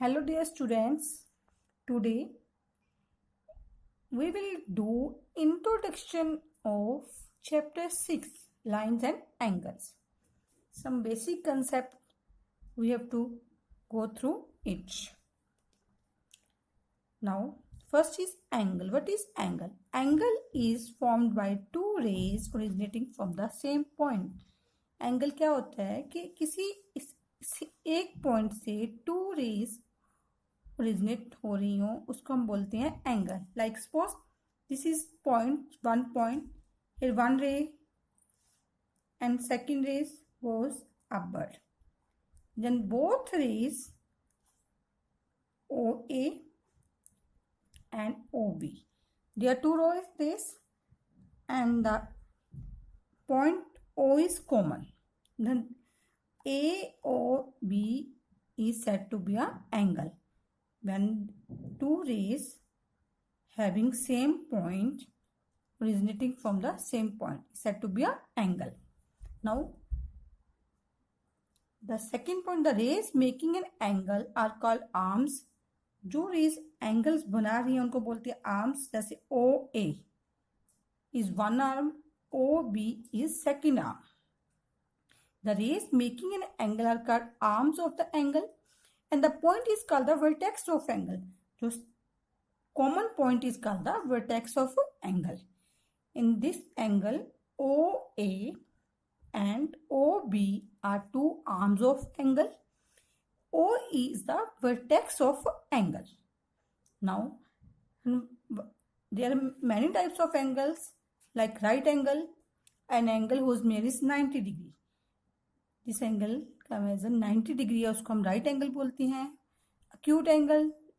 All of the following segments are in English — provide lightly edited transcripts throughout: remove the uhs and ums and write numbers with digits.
Hello dear students, today we will do introduction of chapter 6 lines and angles. Some basic concept we have to go through each. Now first is angle. What is angle? Angle is formed by two rays originating from the same point. Angle क्या होता है कि किसी एक point से to raise originate हो रही हो उसको हम बोलते हैं angle. Like suppose this is one point here one ray and second ray goes upward, then both rays OA and OB, there are two rays and the point O is common, then AOB is said to be an angle. When two rays having same point originating from the same point is said to be an angle. Now the second point, the rays making an angle are called arms. जो rays angles बना रही हैं उनको बोलते हैं arms. जैसे OA is one arm, OB is second arm. The rays making an angle are called arms of the angle and the point is called the vertex of angle. जो common point is called the vertex of angle. In this angle, OA and OB are two arms of angle. OE is the vertex of angle. Now, there are many types of angles like right angle, an angle whose measure is 90 degree. This angle का major 90 degree है उसको हम right angle बोलते हैं. acute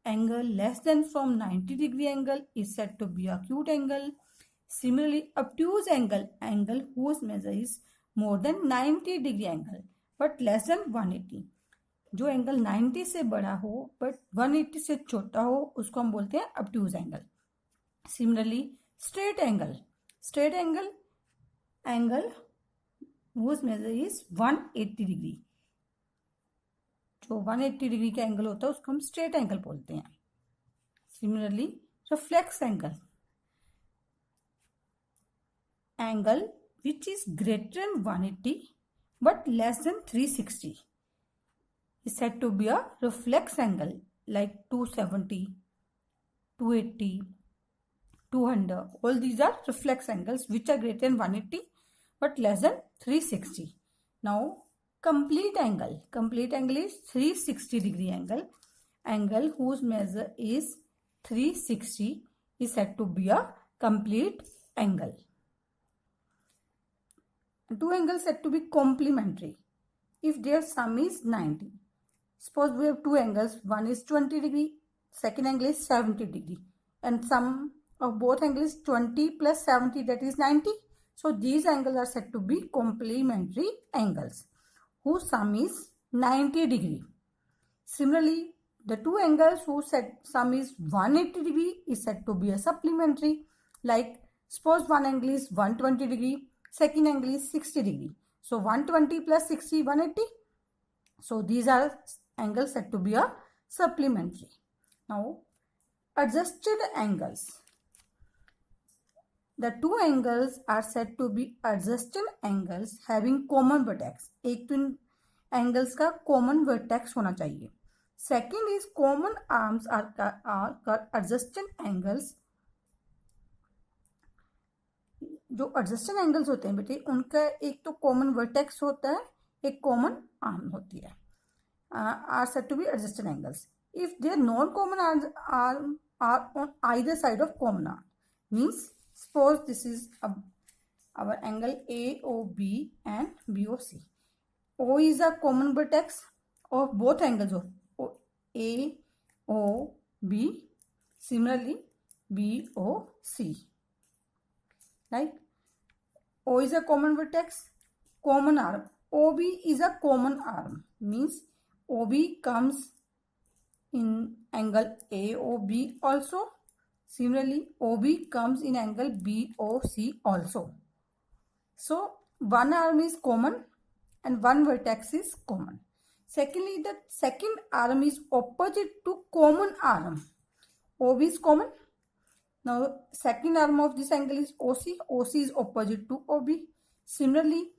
angle less than from 90 degree angle is said to be acute angle. Similarly, obtuse angle whose measure is more than 90 degree angle but less than 180. जो angle 90 से बड़ा हो but 180 से छोटा हो उसको हम बोलते हैं obtuse angle. Similarly, straight angle whose measure is 180 degree. जो 180 डिग्री का एंगल होता है उसको हम स्ट्रेट एंगल बोलते हैं. Similarly, reflex angle which is greater than 180 but less than 360 is said to be a reflex angle, like 270, 280, 200. All these are reflex angles which are greater than 180 but less than 360. Now complete angle is 360 degree angle whose measure is 360 is said to be a complete angle. Two angles said to be complementary if their sum is 90. Suppose we have two angles, one is 20 degree, second angle is 70 degree and sum of both angles is 20 plus 70, that is 90. So these angles are said to be complementary angles whose sum is 90 degree. Similarly, the two angles whose sum is 180 degree is said to be a supplementary. Like suppose one angle is 120 degree, second angle is 60 degree. So 120 plus 60, 180. So these are angles said to be a supplementary. Now adjusted angles. The two angles are said to be adjacent angles having common vertex. एक तो इन angles का common vertex होना चाहिए. Second is common arms are adjacent angles. जो adjacent angles होते हैं बेटे उनका एक तो common vertex होता है, एक common arm होती है. Are said to be adjacent angles. If their non-common arms are on either side of common arm, means suppose this is our angle AOB and BOC. O is a common vertex of both angles of AOB. Similarly, BOC. Right? O is a common vertex, common arm. OB is a common arm. Means OB comes in angle AOB also. Similarly, OB comes in angle BOC also. So one arm is common and one vertex is common. Secondly, the second arm is opposite to common arm. OB is common. Now, second arm of this angle is OC. OC is opposite to OB. Similarly,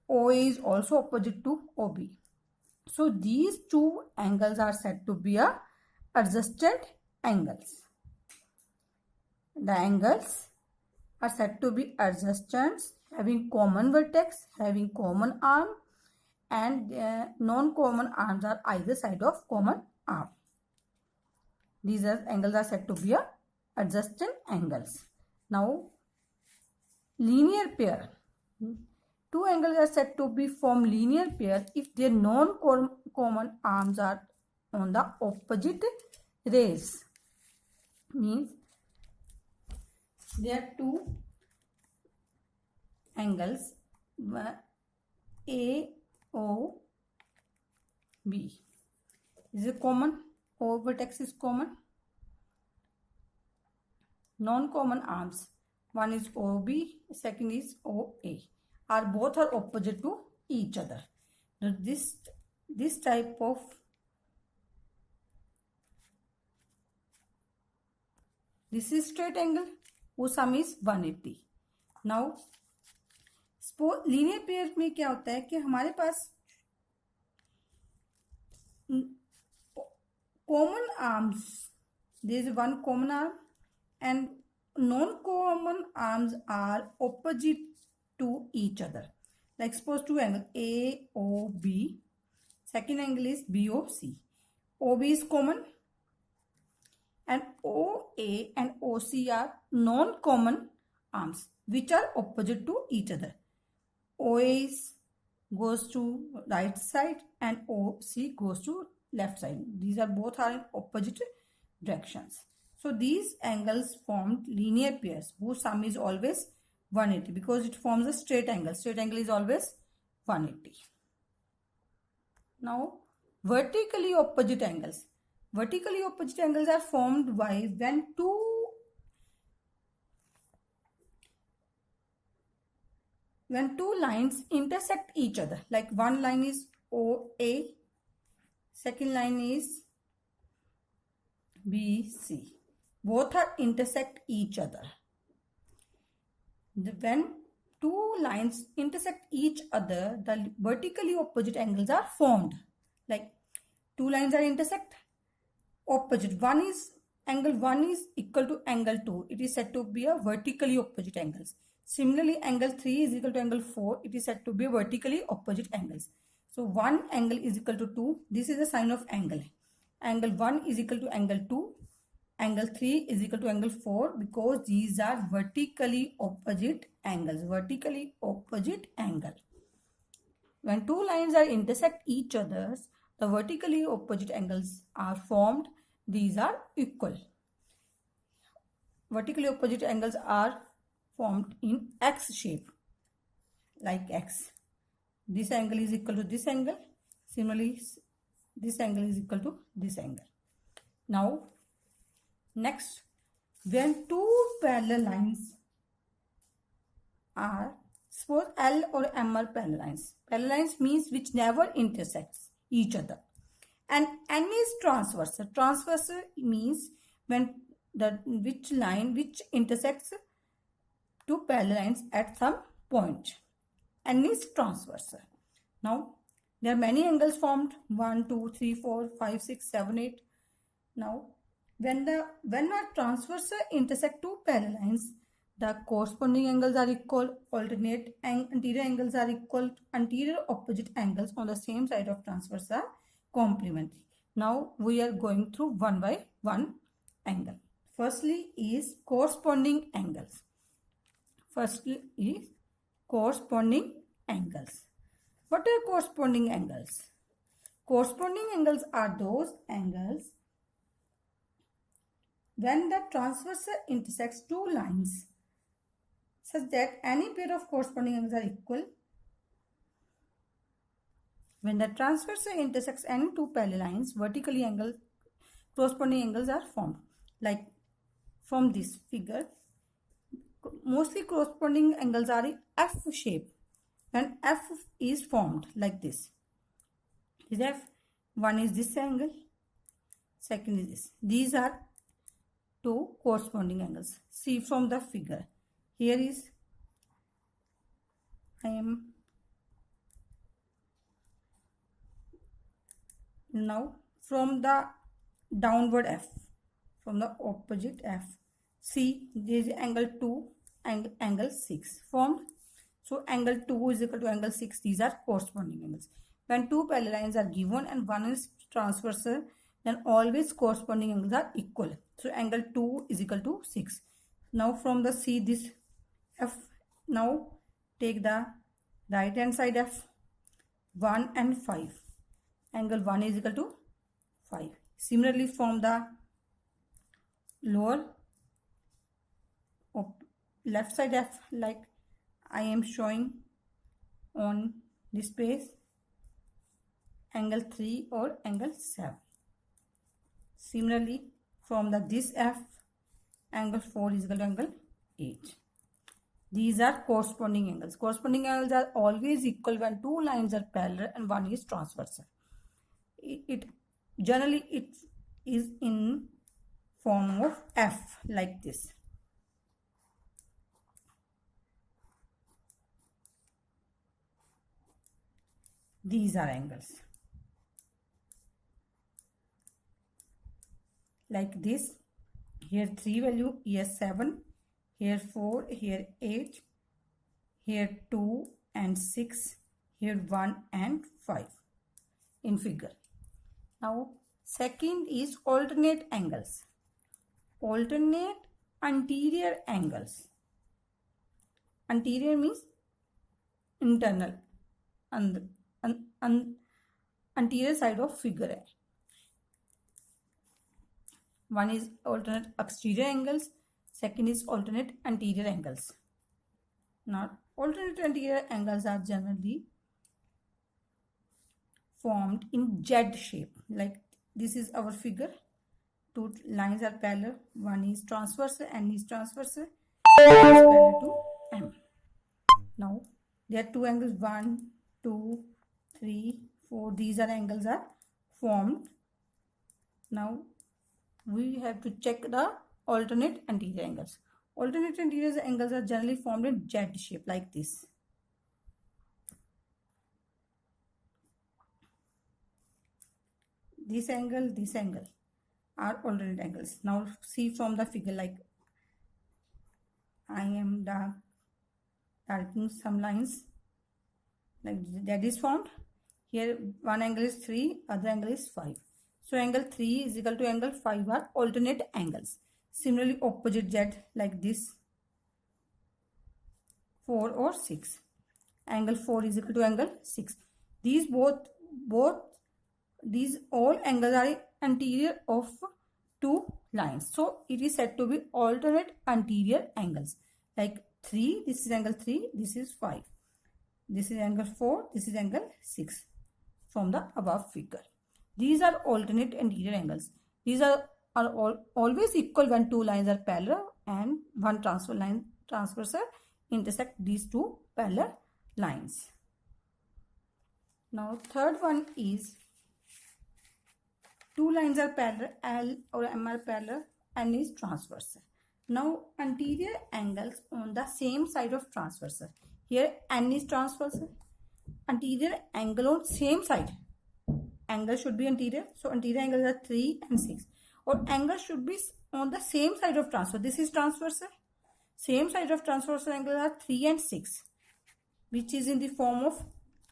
OA is also opposite to OB. So, these two angles are said to be adjusted angles. The angles are said to be adjustants having common vertex, having common arm, and non-common arms are either side of common arm. These angles are said to be adjacent angles. Now, linear pair. Two angles are said to be form linear pair if their non-common arms are on the opposite rays. Means there are two angles A, O, B. Is it common? O vertex is common. Non-common arms. One is OB, second is OA. Both are opposite to each other. Now this type of this is straight angle, whose sum is 180. Now linear pair में क्या होता है कि हमारे पास common arms, there is one common arm and non-common arms are opposite to each other. Like suppose two angles AOB, second angle is BOC. OB is common and OA and OC are non-common arms which are opposite to each other. OA goes to right side and OC goes to left side. These are both are in opposite directions. So these angles formed linear pairs whose sum is always 180 because it forms a straight angle. Straight angle is always 180. Now vertically opposite angles. Vertically opposite angles are formed by when two lines intersect each other. Like one line is OA, second line is BC. Both are intersect each other. When two lines intersect each other, the vertically opposite angles are formed. Like two lines are intersect opposite. Angle 1 is equal to angle 2. It is said to be a vertically opposite angles. Similarly, angle 3 is equal to angle 4. It is said to be vertically opposite angles. So, one angle is equal to 2. This is a sign of angle. Angle 1 is equal to angle 2. Angle 3 is equal to angle 4 because these are vertically opposite angles. Vertically opposite angle. When two lines are intersect each other, the vertically opposite angles are formed. These are equal. Vertically opposite angles are formed in X shape, like X. This angle is equal to this angle. Similarly, this angle is equal to this angle. Now, next, when two parallel lines are, suppose L or M are parallel lines. Parallel lines means which never intersects each other. And N is transverse. Transverse means when which intersects two parallel lines at some point. N is transverse. Now, there are many angles formed. 1, 2, 3, 4, 5, 6, 7, 8. Now, when a transverse intersect two parallel lines, the corresponding angles are equal. Alternate anterior angles are equal. Anterior opposite angles on the same side of transverse are complementary. Now, we are going through one by one angle. Firstly is corresponding angles. Firstly is corresponding angles. What are corresponding angles? Corresponding angles are those angles when the transverse intersects two lines such that any pair of corresponding angles are equal. When the transverse intersects any two parallel lines, vertically angle corresponding angles are formed. Like from this figure, mostly corresponding angles are in F shape. When F is formed like this is F. One is this angle, second is this. These are two corresponding angles. See from the figure. Here is I am now from the downward F, from the opposite F. See, there is angle 2 and angle 6 formed. So angle 2 is equal to angle 6. These are corresponding angles. When two parallel lines are given and one is transversal, then always corresponding angles are equal. So angle 2 is equal to 6. Now from the C, this F, now take the right hand side F, 1 and 5. Angle 1 is equal to 5. Similarly, from the lower left side F, like I am showing on this page, angle 3 or angle 7. Similarly, from the this F, angle 4 is equal to angle 8. These are corresponding angles. Corresponding angles are always equal when two lines are parallel and one is transversal. It generally it is in form of F, like this. These are angles like this. Here 3 value, here 7, here 4, here 8, here 2 and 6, here 1 and 5 in figure. Now second is alternate angles. Alternate anterior angles. Anterior means internal, and anterior side of figure. One is alternate exterior angles, second is alternate anterior angles. Now alternate anterior angles are generally formed in Z shape. Like this is our figure. Two lines are parallel. One is transversal, N is transversal, N is parallel to M. Now there are two angles, 1, 2, 3, 4. These are angles are formed. Now we have to check the alternate anterior angles. Alternate anterior angles are generally formed in Z shape, like this. This angle are alternate angles. Now see from the figure, like I am darkening some lines, like that is formed. Here one angle is 3, other angle is 5. So angle 3 is equal to angle 5 are alternate angles. Similarly, opposite Z, like this, 4 or 6. Angle 4 is equal to angle 6. These these all angles are anterior of two lines. So it is said to be alternate anterior angles. Like 3, this is angle 3, this is 5. This is angle 4, this is angle 6 from the above figure. These are alternate anterior angles. These are always equal when two lines are parallel and one transversal intersect these two parallel lines. Now third one is two lines are parallel, L or M are parallel, N is transversal. Now anterior angles on the same side of transversal. Here N is transversal. Anterior angle on same side. Angle should be anterior. So anterior angles are 3 and 6. Or angle should be on the same side of transversal. This is transversal. Same side of transversal angles are 3 and 6, which is in the form of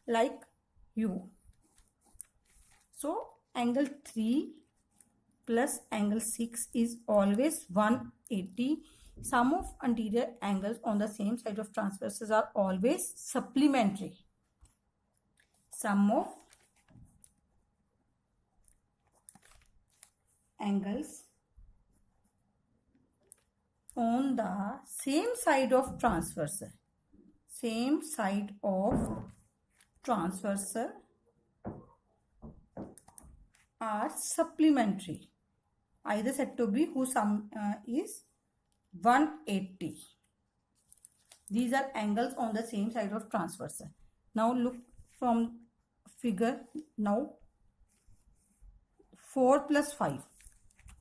like U. So angle 3 plus angle 6 is always 180. Sum of anterior angles on the same side of transversals are always supplementary. Sum of angles on the same side of transversal. Same side of transversal are supplementary. Either said to be whose sum is 180. These are angles on the same side of transversal. Now look from figure. Now 4 plus 5.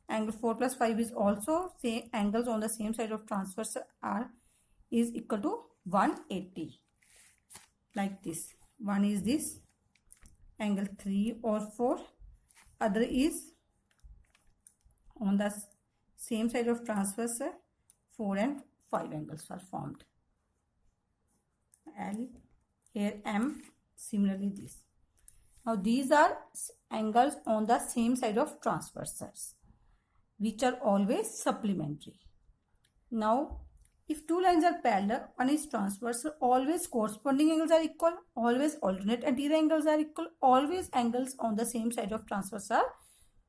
Angle 4 plus 5 is also same angles on the same side of transverse are is equal to 180. Like this. One is this angle 3 or 4. Other is on the same side of transverse 4 and 5 angles are formed. L, here M, similarly this. Now these are angles on the same side of transversers, which are always supplementary. Now, if two lines are parallel, one is transverse, always corresponding angles are equal, always alternate anterior angles are equal, always angles on the same side of transverse are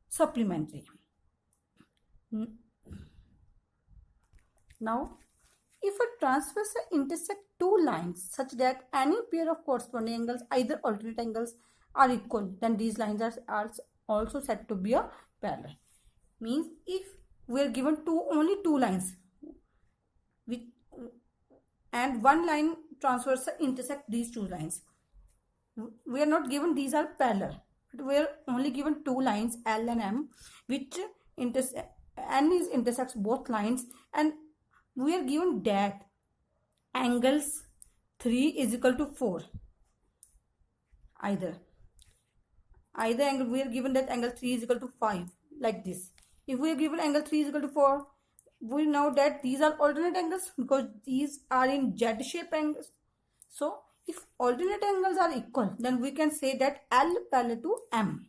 supplementary. Now, if a transverse intersect two lines such that any pair of corresponding angles, either alternate angles, are equal, then these lines are also said to be a parallel. Means if we are given only two lines and one line transverse intersect these two lines, we are not given these are parallel, but we are only given two lines L and M which intersects both lines, and we are given that angles 3 is equal to 4. Either angle, we are given that angle 3 is equal to 5, like this. If we are given angle 3 is equal to 4, we know that these are alternate angles because these are in Z-shaped angles. So if alternate angles are equal, then we can say that L parallel to M,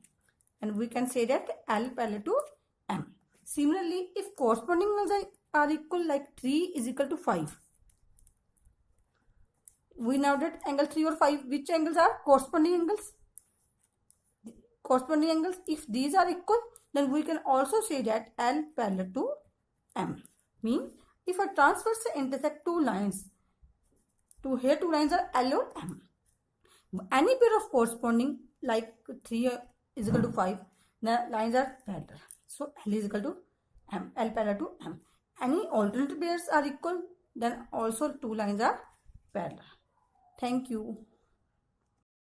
and we can say that L parallel to M. Similarly, if corresponding angles are equal, like 3 is equal to 5, we know that angle 3 or 5, which angles are corresponding angles? Corresponding angles, if these are equal, then we can also say that L parallel to M. Means if a transverse intersect two lines, two lines are L or M. Any pair of corresponding, like 3 is equal to 5, the lines are parallel. So L is equal to M, L parallel to M. Any alternate pairs are equal, then also two lines are parallel. Thank you.